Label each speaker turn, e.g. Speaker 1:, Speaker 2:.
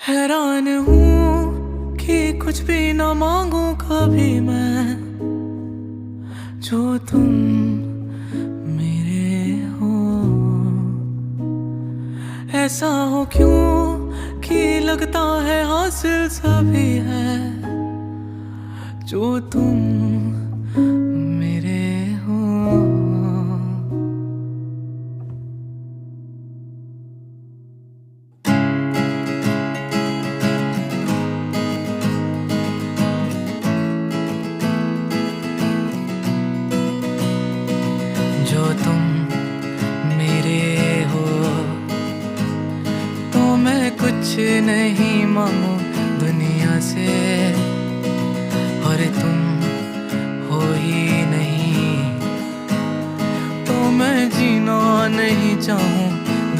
Speaker 1: हैरान हूँ कि कुछ भी ना मांगू कभी मैं, जो तुम मेरे हो। ऐसा हो क्यों कि लगता है हासिल सभी है, जो तुम मेरे हो। जो तुम मेरे हो, तो मैं कुछ नहीं मांगू दुनिया से, और तुम हो ही नहीं तो मैं जीना नहीं चाहूँ